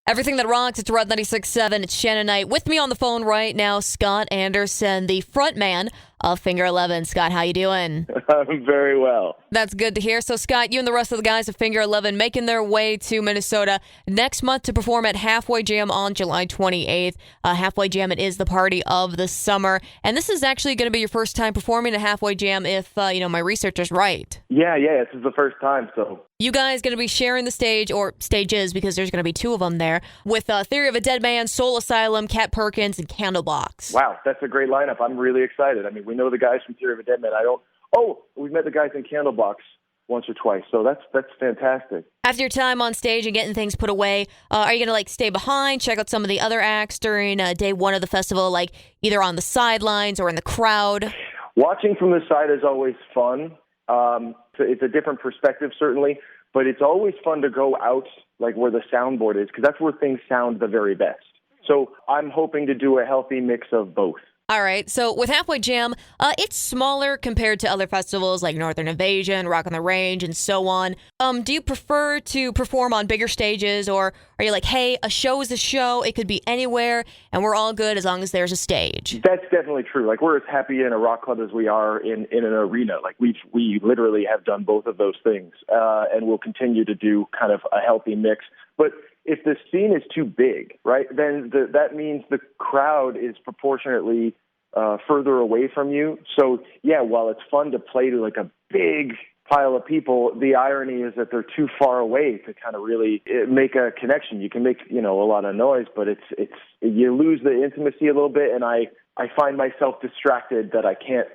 Everything that rocks, it's Red 96.7. It's Shannon Knight. With me on the phone right now, Scott Anderson, the front man of Finger 11. Scott, how you doing? I'm very well. That's good to hear. So, Scott, you and the rest of the guys of Finger 11 making their way to Minnesota next month to perform at Halfway Jam on July 28th. Halfway Jam, it is the party of the summer. And this is actually going to be your first time performing at Halfway Jam if, my research is right. Yeah, this is the first time, so... You guys going to be sharing the stage, or stages, because there's going to be two of them there, with Theory of a Dead Man, Soul Asylum, Cat Perkins, and Candlebox. Wow, that's a great lineup. I'm really excited. I mean, we know the guys from Theory of a Dead Man. We've met the guys in Candlebox once or twice, so that's fantastic. After your time on stage and getting things put away, are you going to stay behind, check out some of the other acts during day one of the festival, like either on the sidelines or in the crowd? Watching from the side is always fun. It's a different perspective, certainly, but it's always fun to go out, like where the soundboard is, because that's where things sound the very best. So I'm hoping to do a healthy mix of both. All right, so with Halfway Jam, it's smaller compared to other festivals like Northern Invasion, Rock on the Range, and so on. Do you prefer to perform on bigger stages, or are you like, hey, a show is a show, it could be anywhere, and we're all good as long as there's a stage? That's definitely true. Like, we're as happy in a rock club as we are in an arena. Like, we literally have done both of those things, and we'll continue to do kind of a healthy mix. But if the scene is too big, right, then that means the crowd is proportionately further away from you. So, yeah, while it's fun to play to like a big pile of people, the irony is that they're too far away to kind of really make a connection. You can make, a lot of noise, but it's you lose the intimacy a little bit, and I find myself distracted that I can't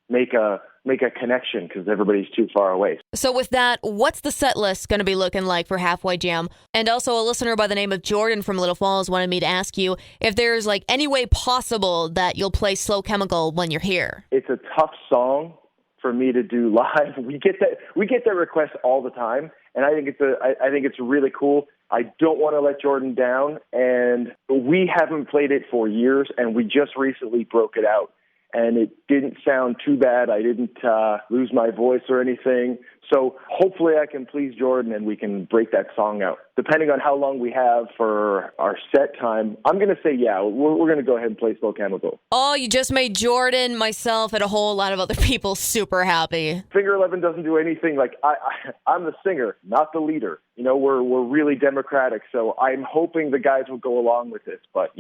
make a connection because everybody's too far away. So with that, what's the set list going to be looking like for Halfway Jam? And also a listener by the name of Jordan from Little Falls wanted me to ask you if there's any way possible that you'll play Slow Chemical when you're here. It's a tough song for me to do live. We get that request all the time, and I think it's really cool. I don't want to let Jordan down, and we haven't played it for years, and we just recently broke it out. And it didn't sound too bad. I didn't lose my voice or anything. So hopefully I can please Jordan and we can break that song out. Depending on how long we have for our set time, I'm going to say, we're going to go ahead and play Slow Chemical. Oh, you just made Jordan, myself, and a whole lot of other people super happy. Finger 11 doesn't do anything I'm the singer, not the leader. We're really democratic, so I'm hoping the guys will go along with this. But,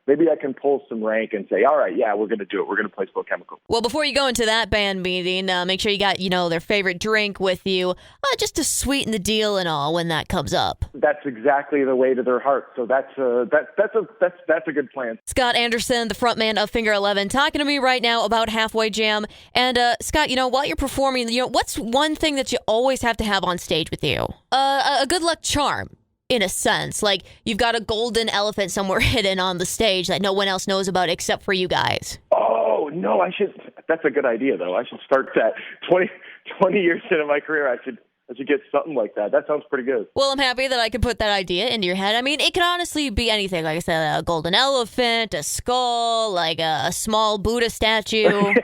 maybe I can pull some rank and say, all right, we're going to do it. We're going to play Slow Chemical. Well, before you go into that band meeting, make sure you got, their favorite drink with you, just to sweeten the deal and all when that comes up. That's exactly the way to their heart. So that's a good plan. Scott Anderson, the frontman of Finger 11, talking to me right now about Halfway Jam. And Scott, while you're performing, what's one thing that you always have to have on stage with you? A good luck charm, in a sense. Like you've got a golden elephant somewhere hidden on the stage that no one else knows about except for you guys. Oh no, I should. That's a good idea, though. I should start that. 20 years into my career, I should get something like that. That sounds pretty good. Well, I'm happy that I could put that idea into your head. I mean, it could honestly be anything. Like I said, a golden elephant, a skull, like a small Buddha statue.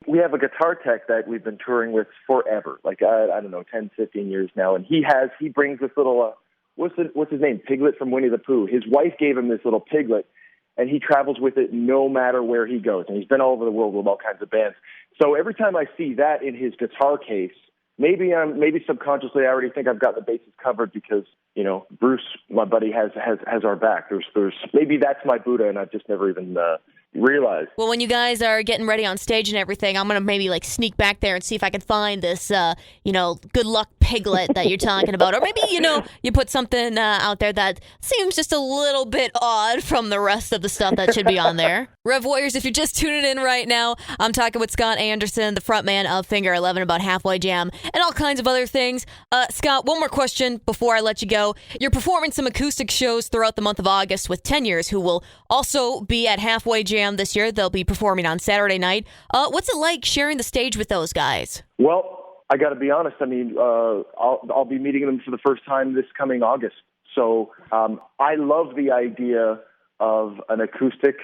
We have a guitar tech that we've been touring with forever. I don't know, 10, 15 years now. And he brings this little, what's his name? Piglet from Winnie the Pooh. His wife gave him this little piglet, and he travels with it no matter where he goes. And he's been all over the world with all kinds of bands. So every time I see that in his guitar case, maybe subconsciously I already think I've got the bases covered because, Bruce, my buddy, has our back. There's maybe that's my Buddha, and I've just never even realized. Well, when you guys are getting ready on stage and everything, I'm going to maybe sneak back there and see if I can find this, good luck piglet that you're talking about. Or maybe, you put something out there that seems just a little bit odd from the rest of the stuff that should be on there. Rev Warriors, if you're just tuning in right now, I'm talking with Scott Anderson, the frontman of Finger 11, about Halfway Jam and all kinds of other things. Scott, one more question before I let you go. You're performing some acoustic shows throughout the month of August with Tenures, who will also be at Halfway Jam this year. They'll be performing on Saturday night. What's it like sharing the stage with those guys? Well, I got to be honest. I mean, I'll be meeting them for the first time this coming August. So I love the idea of an acoustic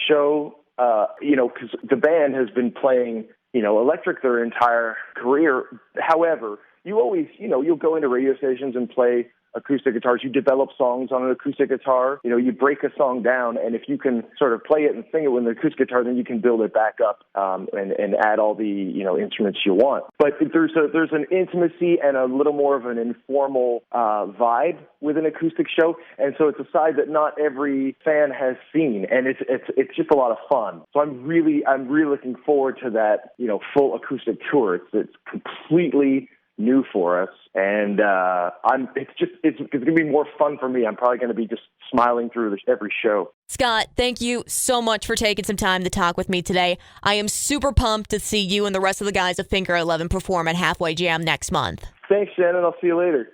show, because the band has been playing, electric their entire career. However, you always, you'll go into radio stations and play acoustic guitars. You develop songs on an acoustic guitar. You break a song down, and if you can sort of play it and sing it with an acoustic guitar, then you can build it back up and add all the instruments you want. But there's an intimacy and a little more of an informal vibe with an acoustic show, and so it's a side that not every fan has seen, and it's just a lot of fun. So I'm really looking forward to that full acoustic tour. It's completely new for us, and it's going to be more fun for me. I'm probably going to be just smiling through every show. Scott, thank you so much for taking some time to talk with me today. I am super pumped to see you and the rest of the guys of Finger 11 perform at Halfway Jam next month. Thanks, Shannon. I'll see you later.